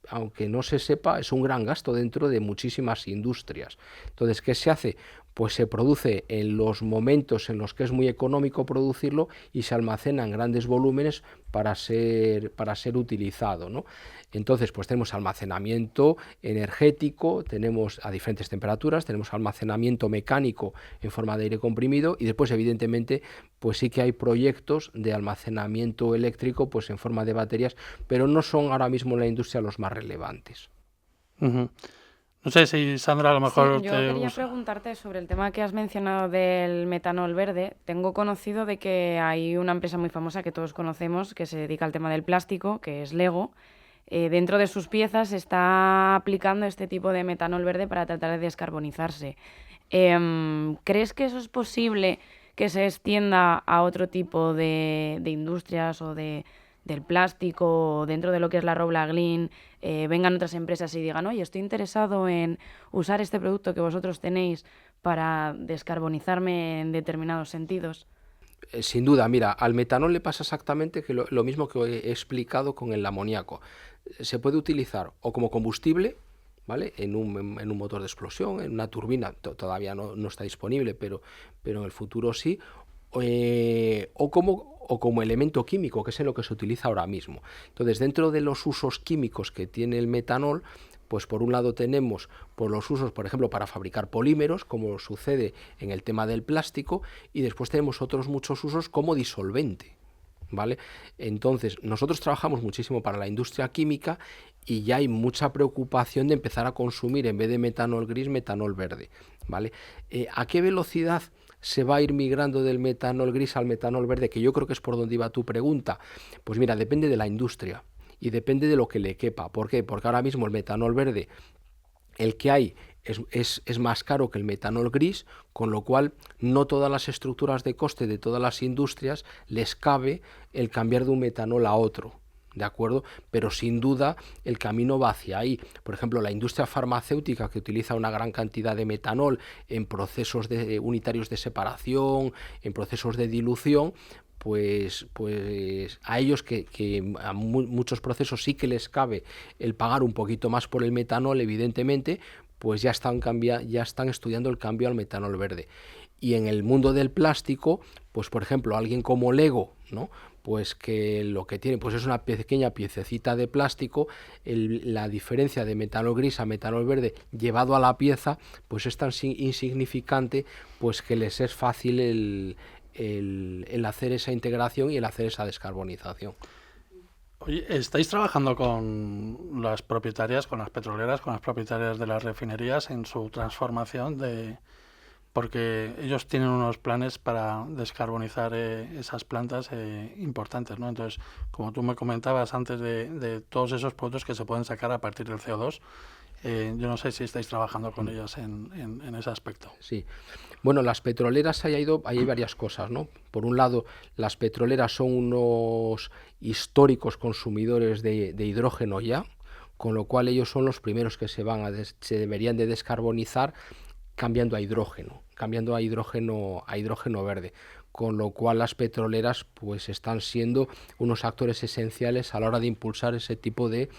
aunque no se sepa, es un gran gasto dentro de muchísimas industrias. Entonces, ¿qué se hace? Pues se produce en los momentos en los que es muy económico producirlo y se almacena en grandes volúmenes para ser utilizado, ¿no? Entonces, pues tenemos almacenamiento energético, tenemos a diferentes temperaturas, tenemos almacenamiento mecánico en forma de aire comprimido y después, evidentemente, pues sí que hay proyectos de almacenamiento eléctrico pues en forma de baterías, pero no son ahora mismo en la industria los más relevantes. Uh-huh. No sé si Sandra a lo mejor sí, yo quería preguntarte sobre el tema que has mencionado del metanol verde. Tengo conocido de que hay una empresa muy famosa que todos conocemos que se dedica al tema del plástico, que es Lego. Dentro de sus piezas está aplicando este tipo de metanol verde para tratar de descarbonizarse. ¿Crees que eso es posible que se extienda a otro tipo de industrias o del plástico, dentro de lo que es la Robla Green, vengan otras empresas y digan, oye, estoy interesado en usar este producto que vosotros tenéis para descarbonizarme en determinados sentidos? Sin duda, mira, al metanol le pasa exactamente que lo mismo que he explicado con el amoníaco. Se puede utilizar o como combustible, ¿vale? En un motor de explosión, en una turbina, todavía no está disponible, pero en el futuro sí, o como elemento químico, que es en lo que se utiliza ahora mismo. Entonces, dentro de los usos químicos que tiene el metanol, pues por un lado tenemos por los usos, por ejemplo, para fabricar polímeros, como sucede en el tema del plástico, y después tenemos otros muchos usos como disolvente, ¿vale? Entonces, nosotros trabajamos muchísimo para la industria química y ya hay mucha preocupación de empezar a consumir, en vez de metanol gris, metanol verde, ¿vale? ¿A qué velocidad se va a ir migrando del metanol gris al metanol verde? Que yo creo que es por donde iba tu pregunta. Pues mira, depende de la industria y depende de lo que le quepa. ¿Por qué? Porque ahora mismo el metanol verde, el que hay, es más caro que el metanol gris, con lo cual no todas las estructuras de coste de todas las industrias les cabe el cambiar de un metanol a otro, ¿de acuerdo? Pero sin duda el camino va hacia ahí. Por ejemplo, la industria farmacéutica, que utiliza una gran cantidad de metanol en procesos unitarios de separación, en procesos de dilución, pues a ellos que a muchos procesos sí que les cabe el pagar un poquito más por el metanol, evidentemente, pues ya están estudiando el cambio al metanol verde. Y en el mundo del plástico, pues por ejemplo, alguien como Lego, ¿no? Pues que lo que tiene pues es una pequeña piececita de plástico, la diferencia de metanol gris a metanol verde llevado a la pieza, pues es tan insignificante, pues que les es fácil el hacer esa integración y el hacer esa descarbonización. Oye, ¿estáis trabajando con las propietarias, con las petroleras, con las propietarias de las refinerías en su transformación porque ellos tienen unos planes para descarbonizar esas plantas importantes, ¿no? Entonces, como tú me comentabas antes de todos esos productos que se pueden sacar a partir del CO2, yo no sé si estáis trabajando con ellas en ese aspecto. Sí. Bueno, las petroleras hay varias cosas, ¿no? Por un lado, las petroleras son unos históricos consumidores de hidrógeno ya, con lo cual ellos son los primeros que se deberían de descarbonizar cambiando a hidrógeno, cambiando a hidrógeno verde, con lo cual las petroleras pues están siendo unos actores esenciales a la hora de impulsar ese tipo de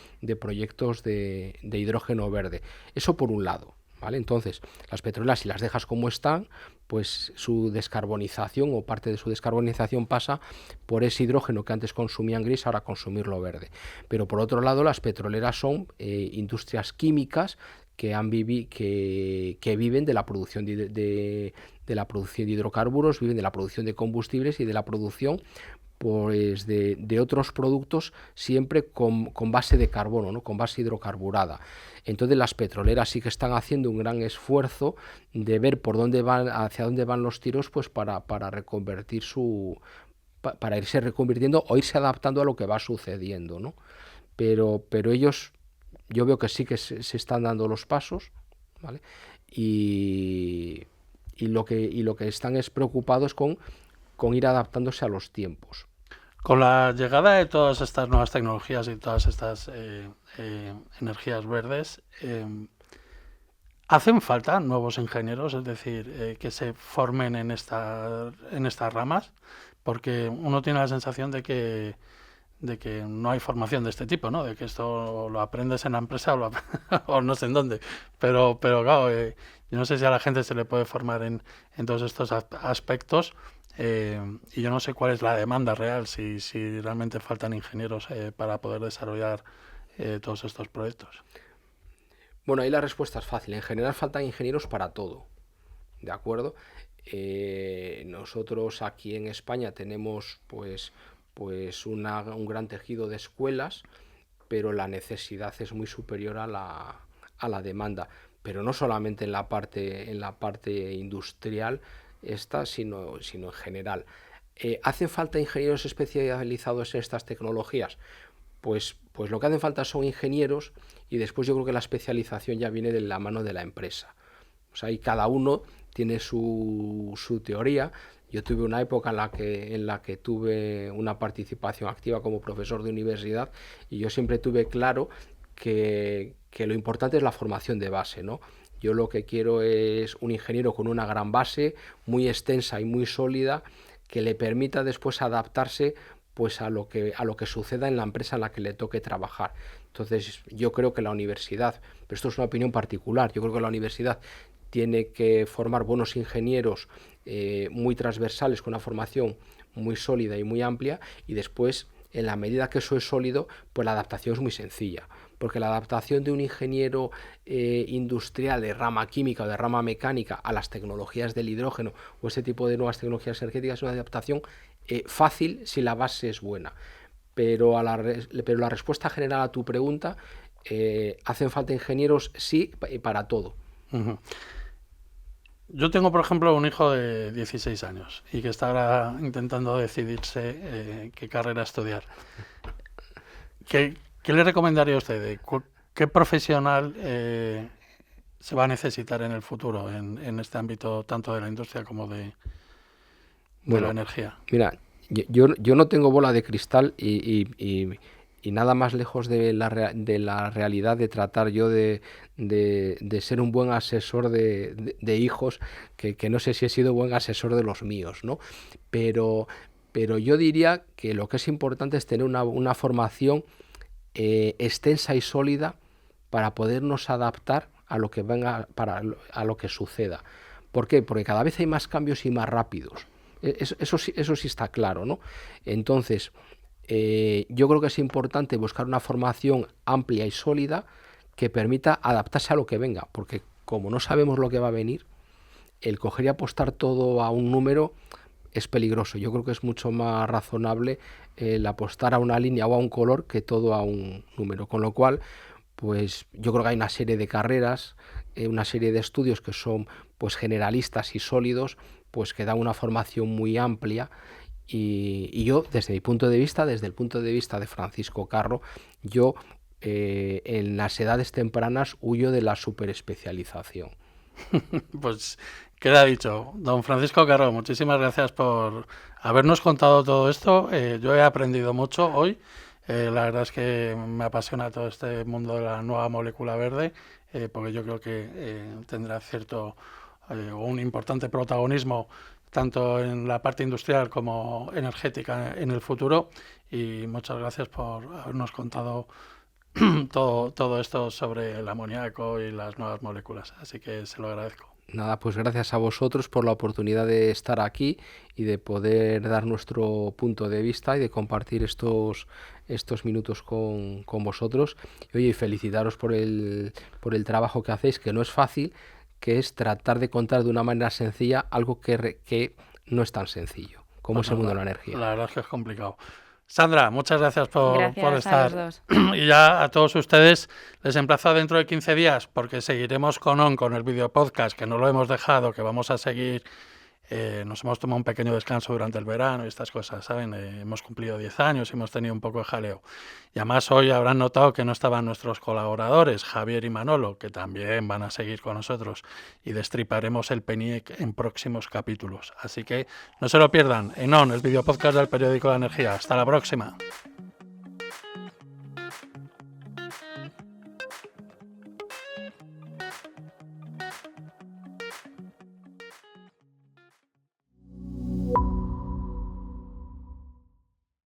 proyectos de hidrógeno verde. Eso por un lado, ¿vale? Entonces, las petroleras, si las dejas como están, pues su descarbonización o parte de su descarbonización pasa por ese hidrógeno que antes consumían gris, ahora consumirlo verde. Pero por otro lado, las petroleras son industrias químicas que viven de la producción de la producción de hidrocarburos, viven de la producción de combustibles y de la producción pues de otros productos, siempre con base de carbono, ¿no? Con base hidrocarburada. Entonces las petroleras sí que están haciendo un gran esfuerzo de ver por dónde van, hacia dónde van los tiros, pues para reconvertir para irse reconvirtiendo o irse adaptando a lo que va sucediendo, ¿no? Pero ellos, yo veo que sí que se están dando los pasos, ¿vale? Y lo que están es preocupados con ir adaptándose a los tiempos. Con la llegada de todas estas nuevas tecnologías y todas estas energías verdes, ¿hacen falta nuevos ingenieros? Es decir, que se formen en estas ramas, porque uno tiene la sensación de que no hay formación de este tipo, ¿no? De que esto lo aprendes en la empresa o no sé en dónde. Pero claro, yo no sé si a la gente se le puede formar en todos estos aspectos. Y yo no sé cuál es la demanda real, si realmente faltan ingenieros para poder desarrollar todos estos proyectos. Bueno, ahí la respuesta es fácil. En general faltan ingenieros para todo, ¿de acuerdo? Nosotros aquí en España tenemos pues un gran tejido de escuelas, pero la necesidad es muy superior a la demanda. Pero no solamente en la parte industrial, sino en general. ¿Hacen falta ingenieros especializados en estas tecnologías? Pues lo que hacen falta son ingenieros, y después yo creo que la especialización ya viene de la mano de la empresa. O sea, y cada uno tiene su teoría. Yo tuve una época en la que tuve una participación activa como profesor de universidad, y yo siempre tuve claro que lo importante es la formación de base, ¿no? Yo lo que quiero es un ingeniero con una gran base, muy extensa y muy sólida, que le permita después adaptarse pues a lo que suceda en la empresa en la que le toque trabajar. Entonces yo creo que la universidad, pero esto es una opinión particular, yo creo que la universidad tiene que formar buenos ingenieros muy transversales, con una formación muy sólida y muy amplia, y después, en la medida que eso es sólido, pues la adaptación es muy sencilla. Porque la adaptación de un ingeniero industrial de rama química o de rama mecánica a las tecnologías del hidrógeno o ese tipo de nuevas tecnologías energéticas es una adaptación fácil si la base es buena. Pero la respuesta general a tu pregunta, ¿hacen falta ingenieros? Sí, para todo. Uh-huh. Yo tengo, por ejemplo, un hijo de 16 años y que está ahora intentando decidirse qué carrera estudiar. ¿Qué le recomendaría a usted? ¿Qué profesional se va a necesitar en el futuro en este ámbito, tanto de la industria como de la energía? Mira, yo no tengo bola de cristal y nada más lejos de la realidad de tratar yo de ser un buen asesor de hijos, que no sé si he sido buen asesor de los míos, ¿no? Pero yo diría que lo que es importante es tener una formación extensa y sólida para podernos adaptar a lo que venga, a lo que suceda. ¿Por qué? Porque cada vez hay más cambios y más rápidos. Eso sí está claro, ¿no? Entonces, yo creo que es importante buscar una formación amplia y sólida que permita adaptarse a lo que venga, porque como no sabemos lo que va a venir, el coger y apostar todo a un número es peligroso. Yo creo que es mucho más razonable el apostar a una línea o a un color que todo a un número, con lo cual pues yo creo que hay una serie de carreras, una serie de estudios que son pues generalistas y sólidos, pues que dan una formación muy amplia, y yo desde el punto de vista de Francisco Carro, yo en las edades tempranas huyo de la superespecialización. Pues queda dicho. Don Francisco Carro, muchísimas gracias por habernos contado todo esto. Yo he aprendido mucho hoy. La verdad es que me apasiona todo este mundo de la nueva molécula verde, porque yo creo que tendrá cierto o un importante protagonismo tanto en la parte industrial como energética en el futuro, y muchas gracias por habernos contado todo esto sobre el amoníaco y las nuevas moléculas, así que se lo agradezco. Nada, pues gracias a vosotros por la oportunidad de estar aquí y de poder dar nuestro punto de vista y de compartir estos minutos con vosotros. Y oye, felicitaros por el trabajo que hacéis, que no es fácil, que es tratar de contar de una manera sencilla algo que no es tan sencillo, como es el mundo de la energía. La verdad es que es complicado. Sandra, muchas gracias por estar. A los dos. Y ya a todos ustedes les emplazo dentro de 15 días, porque seguiremos con el video podcast, que no lo hemos dejado, que vamos a seguir. Nos hemos tomado un pequeño descanso durante el verano y estas cosas, ¿saben? Hemos cumplido 10 años y hemos tenido un poco de jaleo. Y además hoy habrán notado que no estaban nuestros colaboradores, Javier y Manolo, que también van a seguir con nosotros, y destriparemos el PENIEC en próximos capítulos. Así que no se lo pierdan en ON, el video podcast del periódico La Energía. Hasta la próxima.